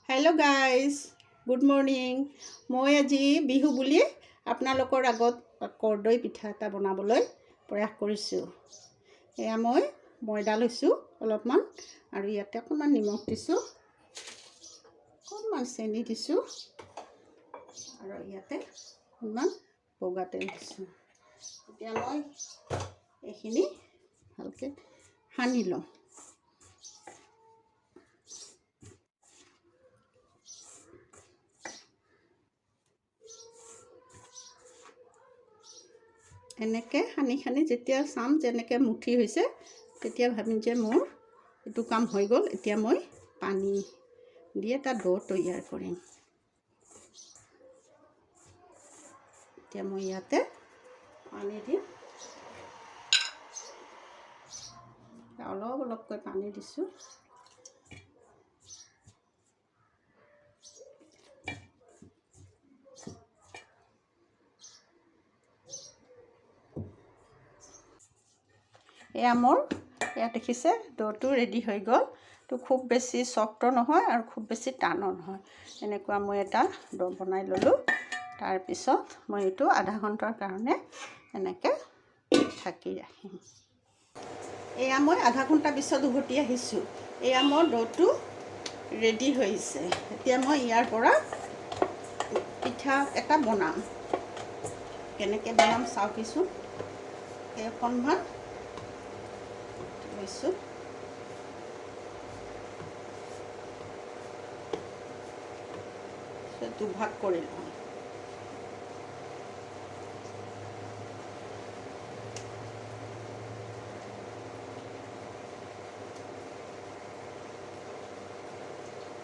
Hello' guys, good morning. মই আজি বিহু বুলি আপোনালোকৰ আগত কৰ্দৈ পিঠা এটা বনাবলৈ প্ৰয়াস কৰিছোঁ। এয়া মই ময়দা লৈছোঁ অলপমান, আৰু ইয়াতে অকণমান নিমখ দিছোঁ, অকণমান চেনি দিছোঁ, আৰু ইয়াতে অকণমান বগা তেল দিছোঁ। এতিয়া মই এইখিনি ভালকৈ সানি লওঁ। এনেকৈ সানি যেতিয়া চাম যেনেকৈ মুঠি হৈছে, তেতিয়া ভাবিম যে মোৰ এইটো কাম হৈ গ'ল। এতিয়া মই পানী দি এটা ডো তৈয়াৰ কৰিম। এতিয়া মই ইয়াতে পানী দিম, অলপ অলপকৈ পানী দিছোঁ। এয়া মোৰ ইয়াত দেখিছে ডোটো ৰেডি হৈ গ'ল। তো খুব বেছি চফ্টো নহয় আৰু খুব বেছি টানো নহয়, এনেকুৱা মই এটা ডো বনাই ল'লোঁ। তাৰপিছত মই এইটো আধা ঘণ্টাৰ কাৰণে এনেকৈ ঢাকি ৰাখিম। এয়া মই আধা ঘণ্টা পিছত উভতি আহিছোঁ। এয়া মোৰ ডোটো ৰেডি হৈছে। এতিয়া মই ইয়াৰ পৰা পিঠা এটা বনাম। কেনেকৈ বনাম চাওকচোন। অকণমান লৈছোঁ, দুভাগ কৰি লওঁ।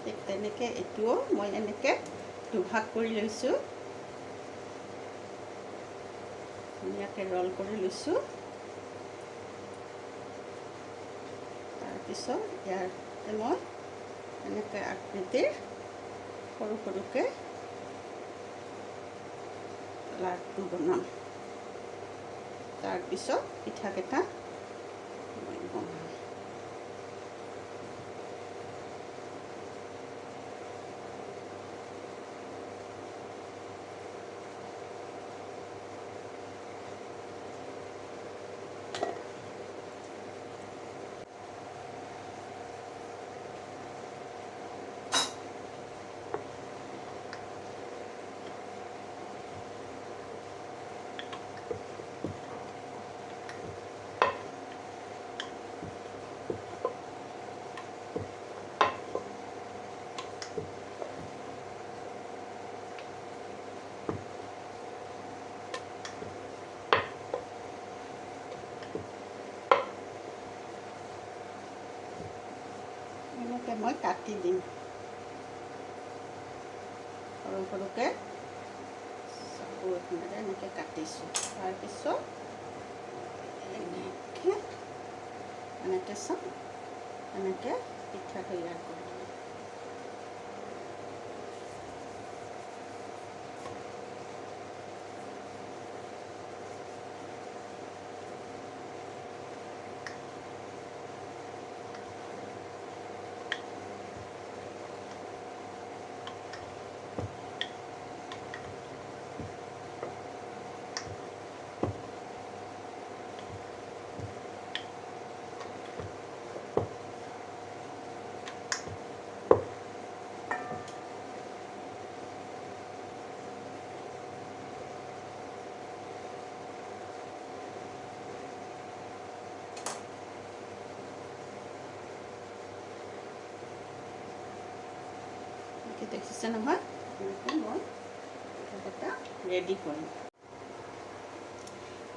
ঠিক তেনেকৈ এইটোও মই এনেকৈ দুভাগ কৰি লৈছোঁ, ধুনীয়াকৈ ৰ'ল কৰি লৈছোঁ। তাৰপিছত ইয়াতে মই এনেকৈ আকৃতিৰ সৰু সৰুকৈ লাড্ডু বনাম। তাৰপিছত পিঠাকেইটা মই বনাম। এনেকৈ মই কাটি দিম সৰু সৰুকৈ, চাকু এখনেৰে এনেকৈ কাটিছোঁ। তাৰপিছত এনেকৈ চাম, এনেকৈ পিঠা তৈয়াৰ কৰিম। দেখিছে নহয়, এনেকৈ মই পিঠাকেইটা ৰেডি কৰিম।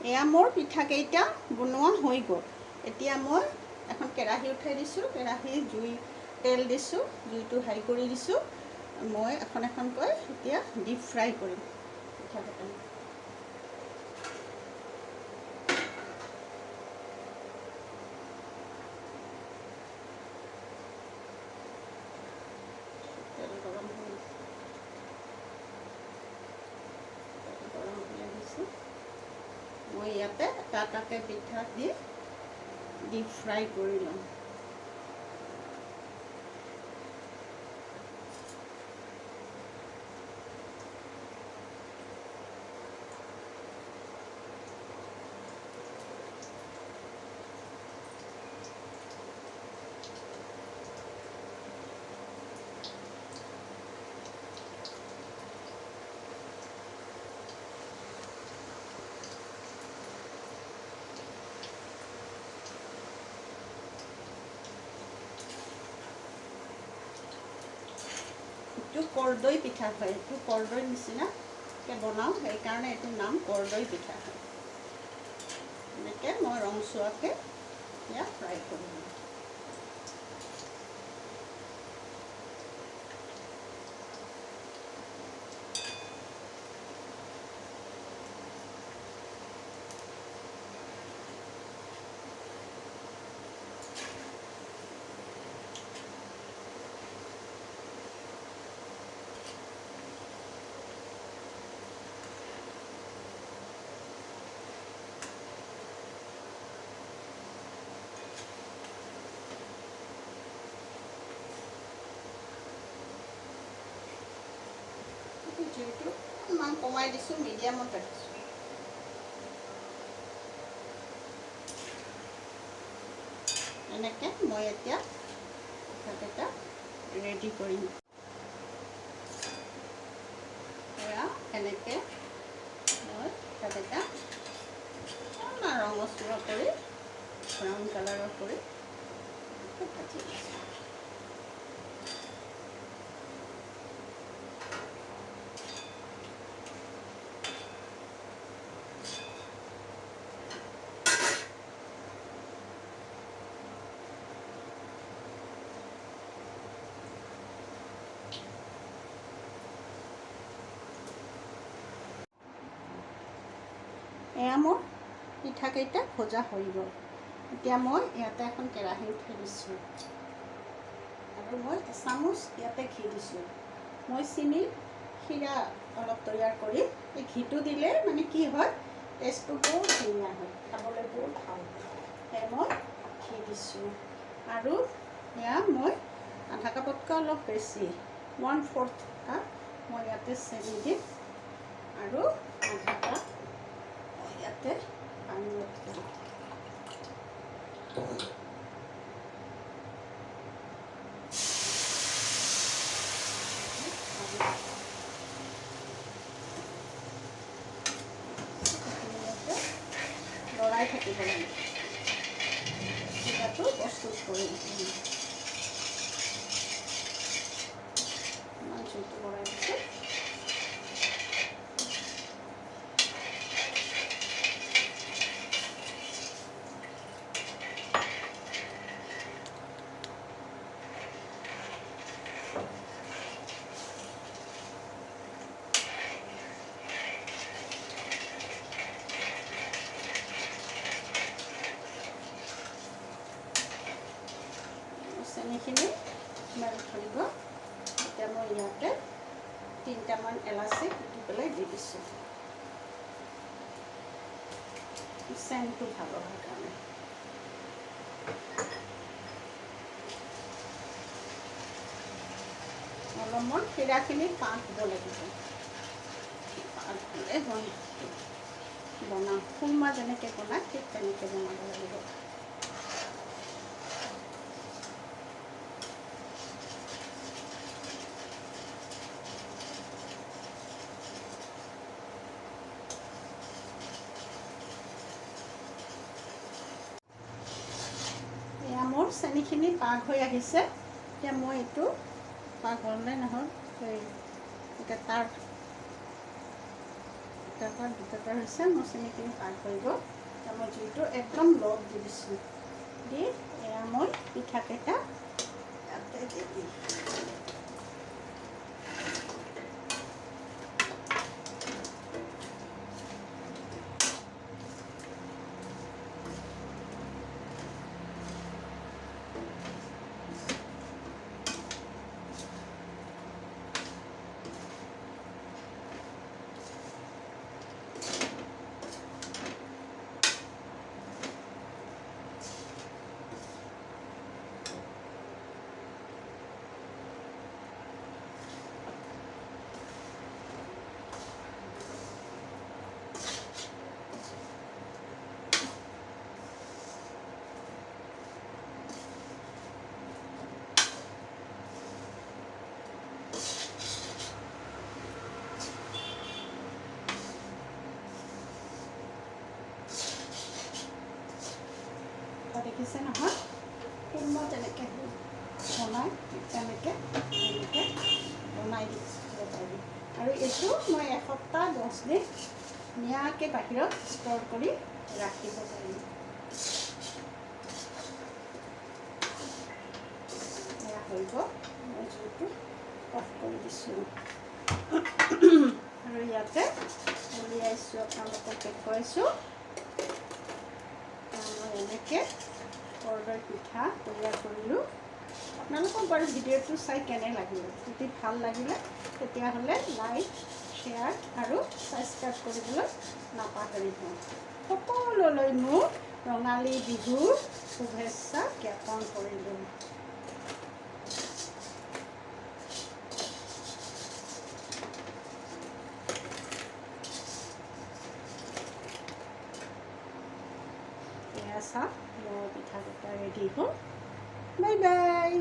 এয়া মোৰ পিঠাকেইটা বনোৱা হৈ গ'ল। এতিয়া মই এখন কেৰাহী উঠাই দিছোঁ, কেৰাহীত তেল দিছোঁ, জুইটো হাই কৰি দিছোঁ। মই এখন এখনকৈ এতিয়া ডিপ ফ্ৰাই কৰিম পিঠাকেইটা। মই ইয়াতে এটা এটাকৈ পিঠা দি ডিপ ফ্ৰাই কৰি লওঁ। এইটো কৰ্দৈ পিঠা হয়, এইটো কৰ্দৈ নিচিনাকৈ বনাওঁ, সেইকাৰণে এইটোৰ নাম কৰ্দৈ পিঠা হয়। এনেকৈ মই ৰংচুৱাকৈ এতিয়া ফ্ৰাই কৰিম। জুইটো অকণমান কমাই দিছোঁ, মিডিয়ামত ৰাখিছোঁ। এনেকৈ মই এতিয়া পিঠাকেইটা ৰেডি কৰিম। এয়া এনেকৈ মই পিঠাকেইটা অকণমান ৰঙচুৱা কৰি ব্ৰাউন কালাৰৰ কৰি ভাজি দিছোঁ। এয়া মোৰ পিঠাকেইটা ভজা হৈ গ'ল। এতিয়া মই ইয়াতে এখন কেৰাহী উঠাই দিছোঁ আৰু মই এচামুচ ইয়াতে ঘি দিছোঁ। মই চিনি শিৰা অলপ তৈয়াৰ কৰি এই ঘিটো দিলে মানে কি হয়, টেষ্টটো বহুত ধুনীয়া হয়, খাবলৈ বহুত ভাল হয়। সেয়ে মই ঘি দিছোঁ আৰু এয়া মই আধা কাপতকৈ অলপ বেছি 1/4 কাপ মই ইয়াতে চেনি দিম আৰু আধা কাপ ইয়াতে পানী এড কৰিম। লৰাই থাকিব লাগিব, পিঠাটো প্ৰস্তুত কৰি দিম। জুইটো লৰাই দিছোঁ। চেনিখিনি মেল্ট হৈ গ'ল। এতিয়া মই ইয়াতে 3টামান এলাচি কুটি পেলাই দি দিছোঁ, চেণ্টটো ভাল হোৱাৰ কাৰণে। অলপমান শিৰাখিনি পাক হ'ব লাগিব, পাক হ'লে মই বনাওঁ। খুৰমা যেনেকৈ বনায় ঠিক তেনেকৈ বনাব লাগিব। মোৰ চেনিখিনি পাক হৈ আহিছে। এতিয়া মই এইটো পাক হ'লনে নহ'ল, এতিয়া তাৰ দুটা হৈছে, মোৰ চেনিখিনি পাক হৈ গ'ল। এতিয়া মই জুইটো একদম ল'ত দি দিছোঁ, দি এয়া মই পিঠাকেইটা ইয়াতে দি দিম। দেখিছে নহয়, খুৰমা যেনেকৈ বনায় ঠিক তেনেকৈ বনাই এইটো মই এসপ্তাহ 10 দিন ধুনীয়াকৈ বাহিৰত ষ্ট'ৰ কৰি ৰাখিব পাৰিম। এয়া হৈ গ'ল, মই জুইটো অফ কৰি দিছোঁ আৰু ইয়াতে উলিয়াইছোঁ, আপোনালোকক দেখুৱাইছোঁ। মই এনেকৈ কৰ্দৈ পিঠা তৈয়াৰ কৰিলোঁ। আপোনালোকক বাৰু ভিডিঅ'টো চাই কেনে লাগিলে, যদি ভাল লাগিলে তেতিয়াহ'লে লাইক, শ্বেয়াৰ আৰু ছাবস্ক্ৰাইব কৰিবলৈ নাপাহৰিব। সকলোলৈ মোৰ ৰঙালী বিহুৰ শুভেচ্ছা জ্ঞাপন কৰিলোঁ। এয়া চাওক, মোৰ পিঠা কেইটা ৰেডি হ'ল। Bye bye.